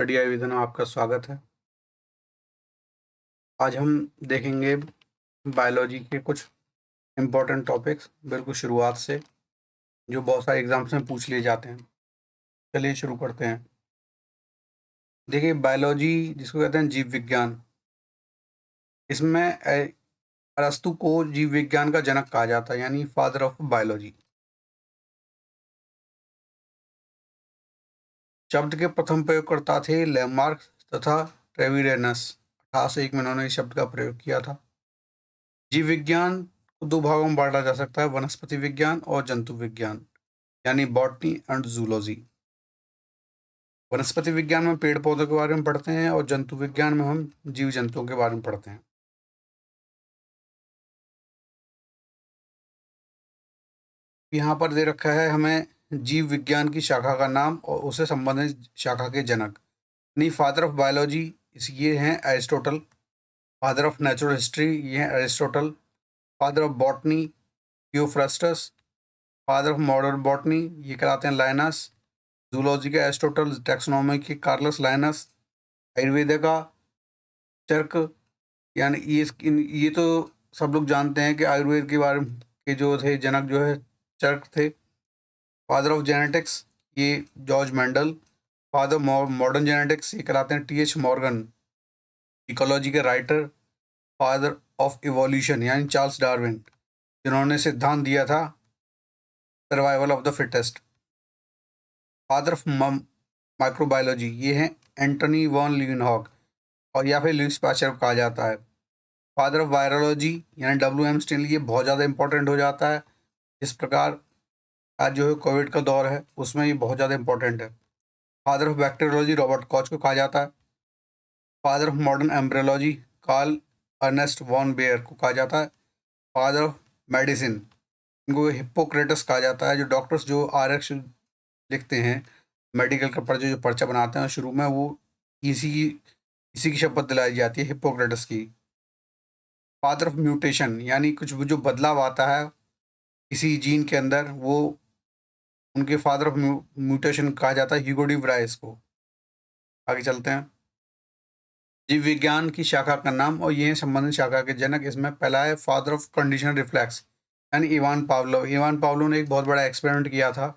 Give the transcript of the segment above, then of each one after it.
बढ़िया विधि में आपका स्वागत है। आज हम देखेंगे बायोलॉजी के कुछ इम्पोर्टेंट टॉपिक्स बिल्कुल शुरुआत से, जो बहुत सारे एग्जाम्स में पूछ लिए जाते हैं। चलिए शुरू करते हैं। देखिए, बायोलॉजी जिसको कहते हैं जीव विज्ञान, इसमें अरस्तु को जीव विज्ञान का जनक कहा जाता है, यानी फादर ऑफ बायोलॉजी। शब्द के प्रथम प्रयोगकर्ता थे लैमार्क तथा ट्रेविरेनस। 1801 में उन्होंने इस शब्द का प्रयोग किया था। जीव विज्ञान को दो भागों में बांटा जा सकता है, वनस्पति विज्ञान और जंतु विज्ञान, यानी बॉटनी एंड जूलॉजी। वनस्पति विज्ञान में पेड़ पौधों के बारे में पढ़ते हैं और जंतु विज्ञान में हम जीव जंतुओं के बारे में पढ़ते हैं। यहाँ पर दे रखा है हमें जीव विज्ञान की शाखा का नाम और उसे संबंधित शाखा के जनक, यानी फादर ऑफ बायोलॉजी ये हैं Aristotle. Father of natural history ये हैं Aristotle. Father of botany Theophrastus. Father of modern botany ये कहलाते हैं लाइनस। जूलॉजी के एरिस्टोटल, टैक्सोनॉमी के कार्लस लाइनस। आयुर्वेद का चर्क, यानी ये तो सब लोग जानते हैं कि आयुर्वेद के बारे में के जो थे जनक जो है चर्क थे। फादर ऑफ जेनेटिक्स ये George Mendel. Father modern genetics ये कहलाते हैं टी एच मॉर्गन, इकोलॉजी के राइटर। फादर ऑफ इवोल्यूशन यानी चार्ल्स डार्विन, जिन्होंने सिद्धांत दिया था survival of the fittest. Father of microbiology ये हैं एंटनी वॉन लीवेनहॉक, और या फिर लुईस पाश्चर कहा जाता है। फादर ऑफ वायरोलॉजी यानी डब्ल्यू एम स्टेनली, ये बहुत ज़्यादा इंपॉर्टेंट हो जाता है। इस प्रकार आज जो है कोविड का दौर है उसमें ये बहुत ज़्यादा इंपॉर्टेंट है। Father of bacteriology Robert Koch को कहा जाता है। Father of modern embryology Karl Ernst von Baer को कहा जाता है। फादर ऑफ मेडिसिन इनको हिप्पोक्रेटस कहा जाता है। जो डॉक्टर्स जो आरएक्स लिखते हैं, मेडिकल का पर्चा जो पर्चा बनाते हैं, शुरू में वो इसी की इसी की शपथ दिलाई जाती है, हिप्पोक्रेटस की। फादर ऑफ म्यूटेशन यानी कुछ जो बदलाव आता है किसी जीन के अंदर, वो उनके फादर ऑफ म्यूटेशन कहा जाता है, ह्यूगो डी व्राइस को। आगे चलते हैं। जीव विज्ञान की शाखा का नाम और ये संबंधित शाखा के जनक, इसमें पहला है फादर ऑफ कंडीशनल रिफ्लेक्स, यानी इवान पावलोव। इवान पावलोव ने एक बहुत बड़ा एक्सपेरिमेंट किया था,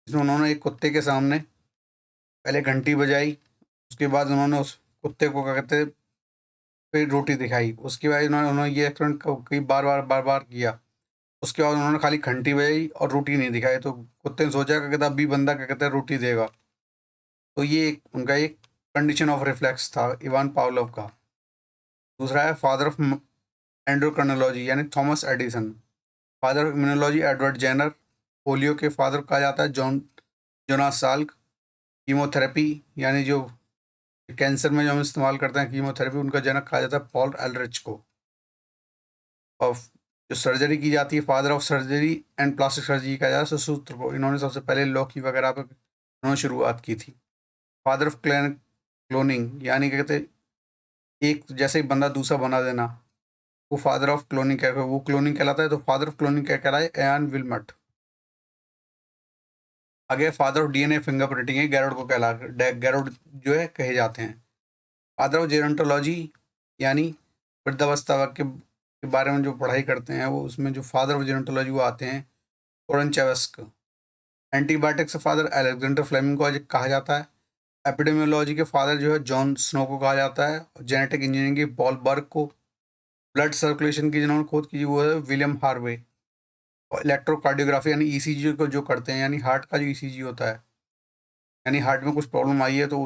जिसमें उन्होंने एक कुत्ते के सामने पहले घंटी बजाई, उसके बाद उन्होंने उस कुत्ते को क्या कहते फिर रोटी दिखाई। उसके बाद उन्होंने ये एक्सपेरिमेंट कई बार बार किया। उसके बाद उन्होंने खाली घंटी बजाई और रोटी नहीं दिखाई, तो कुत्ते ने सोचा क्या कहता अभी बंदा क्या कहता है रोटी देगा। तो ये उनका एक कंडीशन ऑफ रिफ्लेक्स था इवान पावलोव का। दूसरा है फादर ऑफ एंडोक्रिनोलॉजी यानी Thomas Addison. Father of immunology Edward Jenner. Polio के फादर कहा जाता है जोनास साल्क। कीमोथेरेपी यानी जो कैंसर में जो हम इस्तेमाल करते हैं कीमोथेरेपी, उनका जनक कहा जाता है पॉल एलरिच को। और जो सर्जरी की जाती है, father of surgery and plastic surgery कहा जाता है सुसूत्र को। इन्होंने सबसे पहले लॉकी वगैरह पर उन्होंने शुरुआत की थी। फादर ऑफ क्लोनिंग यानी क्या कहते हैं एक जैसे ही बंदा दूसरा बना देना, वो फादर ऑफ क्लोनिंग वो क्लोनिंग कहलाता है। तो फादर ऑफ क्लोनिंग क्या कहलाए, एन विलमट। आगे फादर ऑफ डीएनए फिंगरप्रिंटिंग है, गैरोड को गैरोड जो है कहे जाते हैं। फादर ऑफ जेरोंटोलॉजी यानी वृद्धावस्था के बारे में जो पढ़ाई करते हैं, वो उसमें जो फादर ऑफ जेरोंटोलॉजी वो आते हैं कोरनचेवस्क। एंटीबायोटिक्स से फादर अलेक्जेंडर फ्लेमिंग को कहा जाता है। एपिडेमियोलॉजी के फादर जो है जॉन स्नो को कहा जाता है। जेनेटिक इंजीनियरिंग की पॉल बर्ग को। ब्लड सर्कुलेशन की जिन्होंने खोज की वो है विलियम हार्वे। और इलेक्ट्रोकार्डियोग्राफी यानी ईसीजी को जो करते हैं, यानी हार्ट का जो ईसीजी होता है, यानी हार्ट में कुछ प्रॉब्लम आई है तो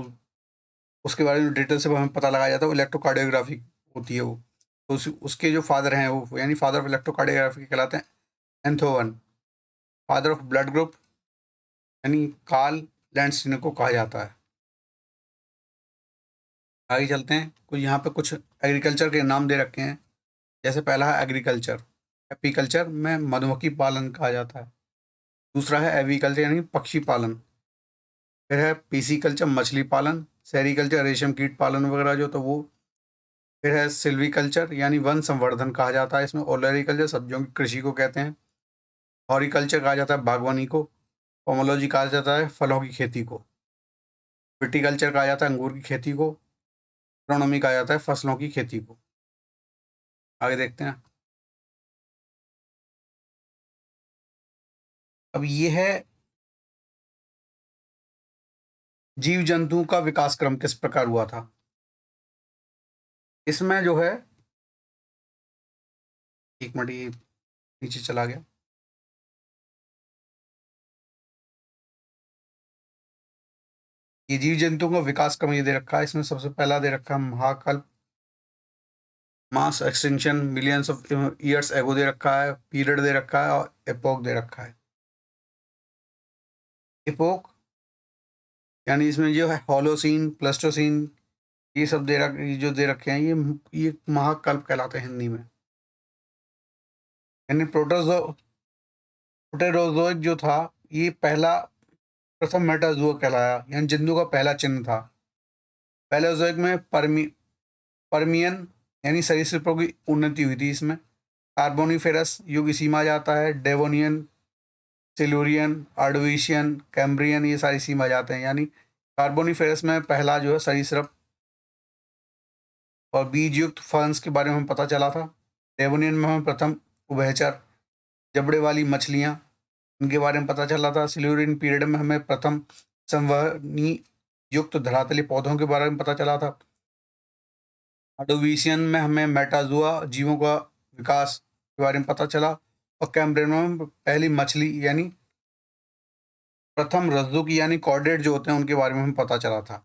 उसके बारे में डिटेल से हमें पता लगाया जाता है, वो इलेक्ट्रोकार्डियोग्राफी होती है वो। तो उसके जो फादर हैं वो यानी फादर ऑफ इलेक्ट्रोकार्डियोग्राफी कहलाते हैं एंथोवन। फादर ऑफ ब्लड ग्रुप यानी कार्ल लैंडस्टीनर को कहा जाता है। आगे चलते हैं। कुछ यहाँ पे कुछ एग्रीकल्चर के नाम दे रखे हैं। जैसे पहला है एग्रीकल्चर, एपीकल्चर में मधुमक्खी पालन कहा जाता है। दूसरा है एवीकल्चर यानी पक्षी पालन। फिर है पीसीकल्चर मछली पालन। सेरीकल्चर रेशम कीट पालन वगैरह जो, तो वो। फिर है सिल्वीकल्चर यानी वन संवर्धन कहा जाता है इसमें। ओलरिकल्चर सब्जियों की कृषि को कहते हैं। हॉरिकल्चर कहा जाता है बागवानी को। पोमोलॉजी कहा जाता है फलों की खेती को। विटीकल्चर कहा जाता है अंगूर की खेती को। एग्रोनॉमी कहा जाता है फसलों की खेती को। आगे देखते हैं। अब ये है जीव जंतुओं का विकास क्रम किस प्रकार हुआ था। इसमें जो है, एक मिनट, ये नीचे चला गया। ये जीव जंतुओं का विकास क्रम ये दे रखा है। इसमें सबसे पहला दे रखा है महाकल्प, mass extinction millions of years ago दे रखा है, पीरियड दे रखा है और एपोक दे रखा है। एपोक यानी इसमें जो है होलोसीन, प्लेस्टोसीन, ये सब ये जो दे रखे हैं, ये महाकल्प कहलाते हैं हिंदी में। यानी प्रोटेरोजोइक जो था, ये प्रथम मेटाजोआ कहलाया, यानी जंतु का पहला चिन्ह था। पैलेओजोइक में परमियन यानी सरीसृपों की उन्नति हुई थी। इसमें कार्बोनिफेरस युग इसी में आ जाता है। डेवोनियन, सिल्यूरियन, आर्डोविशियन, कैम्ब्रियन, ये सारी इसी में आ जाते हैं। यानी कार्बोनिफेरस में पहला जो है सरीसृप और बीज युक्त फर्न्स के बारे में हमें पता चला था। डेवोनियन में हमें प्रथम उभयचर जबड़े वाली मछलियाँ, इनके बारे में पता चला था। सिल्यूरियन पीरियड में हमें प्रथम संवहनी युक्त धरातली पौधों के बारे में पता चला था। ऑर्डोविशियन में हमें मेटाजोआ जीवों का विकास के बारे में पता चला। और कैम्ब्रियन में पहली मछली यानी प्रथम रज्जुकी यानी कॉर्डेट जो होते हैं उनके बारे में हमें पता चला था।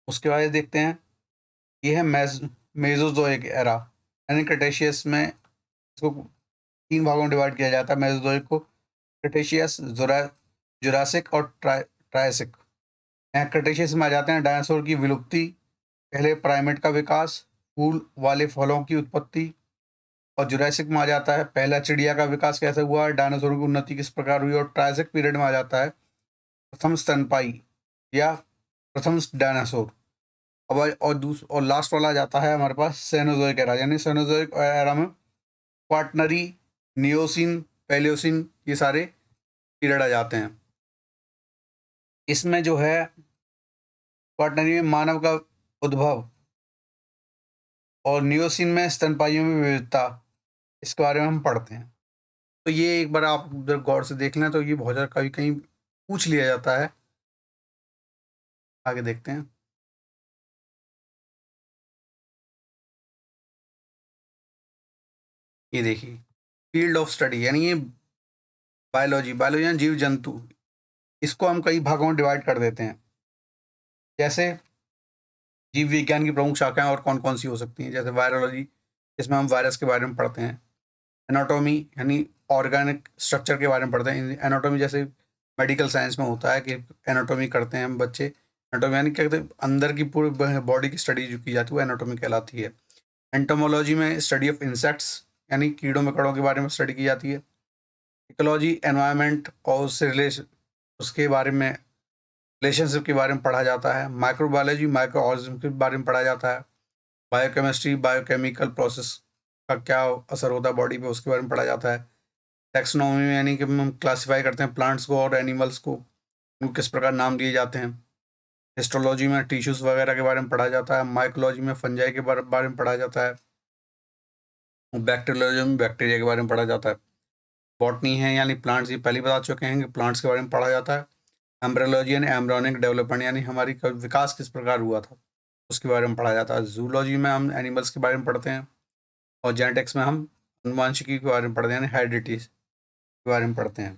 उसके बाद देखते हैं, ये है मेसोजोइक एरा, यानी क्रेटेशियस में इसको 3 भागों में डिवाइड किया जाता है मेसोजोइक को। क्रेटेशियस, जुरासिक और ट्रायसिक। यहाँ क्रेटेशियस में आ जाते हैं डायनासोर की विलुप्ति, पहले प्राइमेट का विकास, फूल वाले फलों की उत्पत्ति। और जुरासिक में आ जाता है पहला चिड़िया का विकास कैसे हुआ, डायनासोर की उन्नति किस प्रकार हुई। और ट्रायसिक पीरियड में आ जाता है प्रथम स्तनपायी या प्रथम डायनासोर। और लास्ट वाला आ जाता है हमारे पास सेनोजोइक एरा, यानी सेनोजोइक एरा में क्वाटरनरी, नियोसिन, पैलियोसिन, ये सारे पीरियड आ जाते हैं। इसमें जो है क्वाटरनरी में मानव का उद्भव और नियोसिन में स्तनपाइयों में विविधता, इसके बारे में हम पढ़ते हैं। तो ये एक बार आप उधर गौर से देख लें तो ये बहुत ज़्यादा कभी कहीं पूछ लिया जाता है। आगे देखते हैं। ये देखिए फील्ड ऑफ स्टडी, यानी ये बायोलॉजी यानी जीव जंतु, इसको हम कई भागों में डिवाइड कर देते हैं। जैसे जीव विज्ञान की प्रमुख शाखाएं और कौन कौन सी हो सकती हैं, जैसे वायरोलॉजी, इसमें हम वायरस के बारे में पढ़ते हैं। एनाटॉमी यानी ऑर्गेनिक स्ट्रक्चर के बारे में पढ़ते हैं। एनाटॉमी जैसे मेडिकल साइंस में होता है कि एनाटॉमी करते हैं हम बच्चे। एनाटॉमी यानी क्या कहते हैं, अंदर की पूरी बॉडी की स्टडी जो की जाती है वो एनाटॉमी कहलाती है। एंटोमोलॉजी में स्टडी ऑफ इंसेक्ट्स यानी कीड़ों मकड़ों के बारे में स्टडी की जाती है। इकोलॉजी एनवायरनमेंट और उसके बारे में रिलेशनशिप के बारे में पढ़ा जाता है। माइक्रोबायोलॉजी माइक्रो ऑर्गेनिज्म के बारे में पढ़ा जाता है। बायोकेमिस्ट्री बायोकेमिकल प्रोसेस का क्या असर होता है बॉडी पे, उसके बारे में पढ़ा जाता है। टेक्सोनॉमी में यानी कि हम क्लासीफाई करते हैं प्लांट्स को और एनिमल्स को, उनको किस प्रकार नाम दिए जाते हैं। हिस्टोलॉजी में टिश्यूज़ वगैरह के बारे में पढ़ा जाता है। माइकोलॉजी में फंजाई के बारे में पढ़ा जाता है। बैक्टीरियोलॉजी में बैक्टीरिया के बारे में पढ़ा जाता है। बॉटनी है यानी प्लांट्स, ये पहले बता चुके हैं कि प्लांट्स के बारे में पढ़ा जाता है। एम्ब्रियोलॉजी यानी एम्ब्रियोनिक डेवलपमेंट यानी हमारी विकास किस प्रकार हुआ था, उसके बारे में पढ़ा जाता है। जूलॉजी में हम एनिमल्स के बारे में पढ़ते हैं। और जेनेटिक्स में हम अनुवांशिकी के बारे में पढ़ते हैं, यानी हेरिडिटीज के बारे में पढ़ते हैं।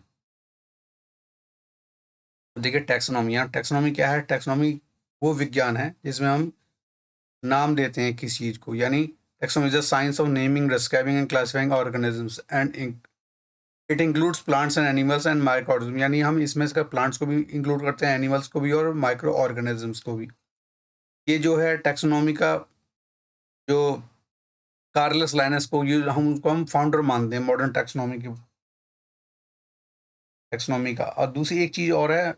तो देखिए टैक्सोनॉमी, यहाँ टैक्सोनॉमी क्या है। टैक्सोनॉमी वो विज्ञान है जिसमें हम नाम देते हैं किसी चीज़ को, यानी taxonomy is the science of naming, describing and classifying organisms and it includes plants and animals and micro organism, यानी हम इसमें से प्लांट्स को भी इंक्लूड करते हैं, एनिमल्स को भी और माइक्रो ऑर्गेनिजम्स को भी। ये जो है टैक्सोनॉमी का जो कार्लस लाइनस को, ये हम फाउंडर मानते हैं मॉडर्न टैक्सोनॉमी का। और दूसरी एक चीज़ और है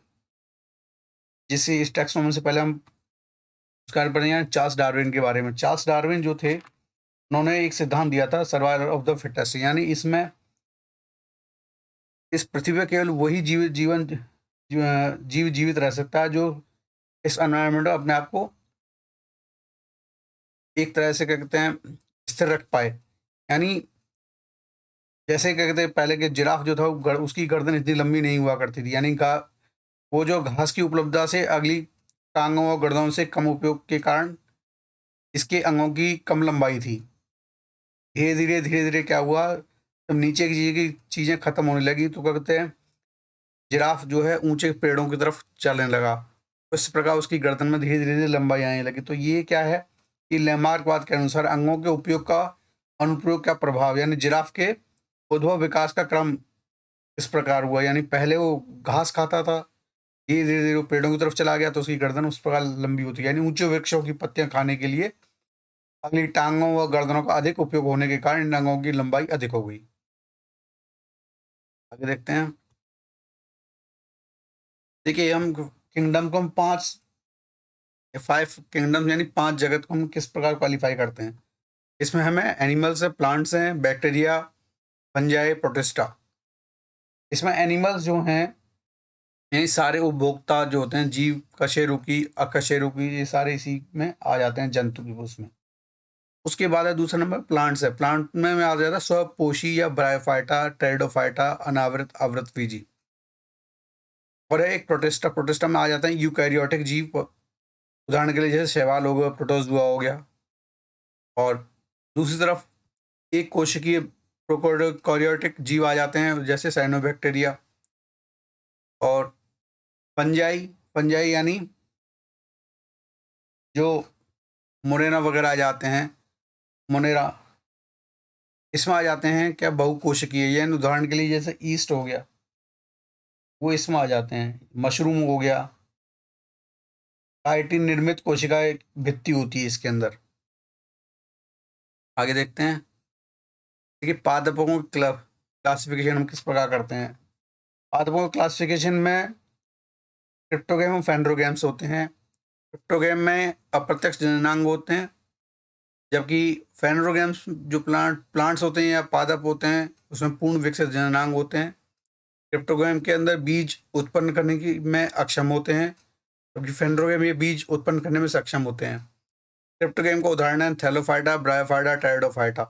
जिससे इस टैक्सोनॉमी से पहले हम उसका पढ़े हैं, चार्ल्स डार्विन के बारे में। चार्ल्स डार्विन जो थे, उन्होंने एक सिद्धांत दिया था सर्वाइवल ऑफ द फिटेस्ट, यानी इसमें इस पृथ्वी पर केवल वही जीव जीवित रह सकता है, जो इस एनवायरनमेंट में अपने आप को एक तरह से क्या कहते हैं स्थिर रख पाए। यानी जैसे क्या कहते हैं पहले के जिराफ जो था वो उसकी गर्दन इतनी लंबी नहीं हुआ करती थी, यानी वो जो घास की उपलब्धता से अगली टांगों और गर्दनों से कम उपयोग के कारण इसके अंगों की कम लंबाई थी। धीरे धीरे क्या हुआ, जब नीचे की चीज़ें खत्म होने लगी तो क्या कहते हैं जिराफ जो है ऊंचे पेड़ों की तरफ चलने लगा। तो इस प्रकार उसकी गर्दन में धीरे धीरे लंबाई आने लगी। तो ये क्या है कि लैमार्कवाद के अनुसार अंगों के उपयोग का अनुप्रयोग का प्रभाव, यानी जिराफ के उद्भव विकास का क्रम इस प्रकार हुआ। यानी पहले वो घास खाता था, धीरे धीरे धीरे वो पेड़ों की तरफ चला गया तो उसकी गर्दन उस प्रकार लंबी होती है। यानी ऊंचे वृक्षों की पत्तियां खाने के लिए अगली टांगों व गर्दनों का अधिक उपयोग होने के कारण इन अंगों की लंबाई अधिक हो गई। आगे देखते हैं। देखिए हम किंगडम को हम 5 किंगडम यानी 5 जगत को हम किस प्रकार क्वालिफाई करते हैं। इसमें हमें एनिमल्स है, प्लांट्स हैं, बैक्टीरिया, फंजाई, प्रोटिस्टा। इसमें एनिमल्स जो हैं ये सारे उपभोक्ता जो होते हैं, जीव कशेरुकी अकशेरुकी, ये सारे इसी में आ जाते हैं, जंतु भी उसमें। उसके बाद है दूसरा नंबर प्लांट्स है। प्लांट में आ जाता है स्वपोषी या ब्रायोफाइटा, टेरिडोफाइटा, अनावृत, आवृतबीजी। और है एक प्रोटिस्टा। प्रोटिस्टा में आ जाते हैं यूकैरियोटिक जीव, उदाहरण के लिए जैसे शैवाल हो गया, प्रोटोजुआ हो गया। और दूसरी तरफ एक कोशिकीय प्रोकैरियोटिक जीव आ जाते हैं जैसे साइनोबैक्टीरिया। और फंजाई, फंजाई यानी जो मोरेना वगैरह आ जाते हैं, मोनेरा, इसमें आ जाते हैं क्या बहुकोशिकीय, यानी उदाहरण के लिए जैसे ईस्ट हो गया, वो इसमें आ जाते हैं। मशरूम हो गया, काइटिन निर्मित कोशिकाएं भित्ति होती है इसके अंदर। आगे देखते हैं। देखिए पादपों को क्लासिफिकेशन हम किस प्रकार करते हैं। पादपों के क्लासिफिकेशन में क्रिप्टोगैम और फेंड्रोगैम्स होते हैं। क्रिप्टोगैम में अप्रत्यक्ष जननांग होते हैं, जबकि फेंड्रोगैम्स जो प्लांट्स होते हैं या पादप होते हैं उसमें पूर्ण विकसित जननांग होते हैं। क्रिप्टोगैम के अंदर बीज उत्पन्न करने की में अक्षम होते हैं, जबकि फेंड्रोगैम ये बीज उत्पन्न करने में सक्षम होते हैं। क्रिप्टोगैम का उदाहरण है थैलोफाइटा, ब्रायोफाइटा, टेरिडोफाइटा।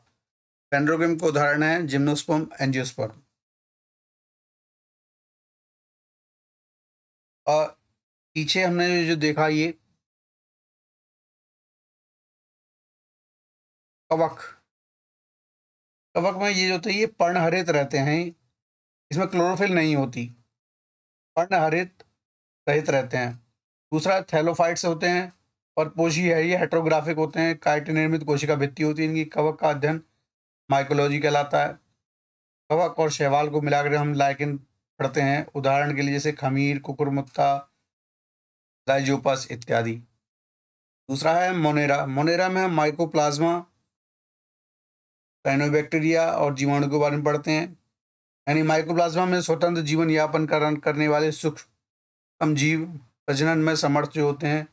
फेंड्रोगैम का उदाहरण है जिम्नोस्पर्म, एंजियोस्पर्म। और पीछे हमने जो देखा ये कवक, कवक में ये जो होते हैं ये पर्णहरित रहते हैं, इसमें क्लोरोफिल नहीं होती, पर्णहरित रहित रहते हैं। दूसरा थैलोफाइट्स होते हैं और पोषी है, ये हेट्रोग्राफिक होते हैं, काइटिन निर्मित कोशिका भित्ति होती है इनकी। कवक का अध्ययन माइकोलॉजी कहलाता है। कवक और शैवाल को मिलाकर हम लाइकेन पढ़ते हैं, उदाहरण के लिए जैसे खमीर, कुकुरमुत्ता, लाइजोपस इत्यादि। दूसरा है मोनेरा। मोनेरा में हम माइकोप्लाज्मा, साइनोबैक्टीरिया और जीवाणु के बारे में पढ़ते हैं। यानी माइकोप्लाज्मा में स्वतंत्र जीवन यापन करने वाले सूक्ष्म जीव प्रजनन में समर्थ जो होते हैं।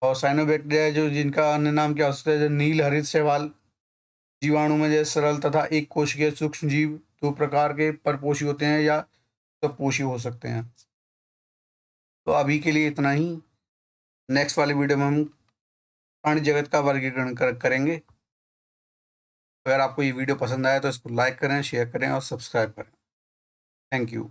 और साइनोबैक्टीरिया जो जिनका अन्य नाम क्या हो सकता है, जो नील हरित शैवाल। जीवाणु में जैसे सरल तथा एक कोशिकीय सूक्ष्म जीव 2 प्रकार के परपोषी होते हैं या स्वपोषी हो सकते हैं। तो अभी के लिए इतना ही। नेक्स्ट वाले वीडियो में हम प्राणी जगत का वर्गीकरण करेंगे। अगर आपको ये वीडियो पसंद आया तो इसको लाइक करें, शेयर करें और सब्सक्राइब करें। Thank you.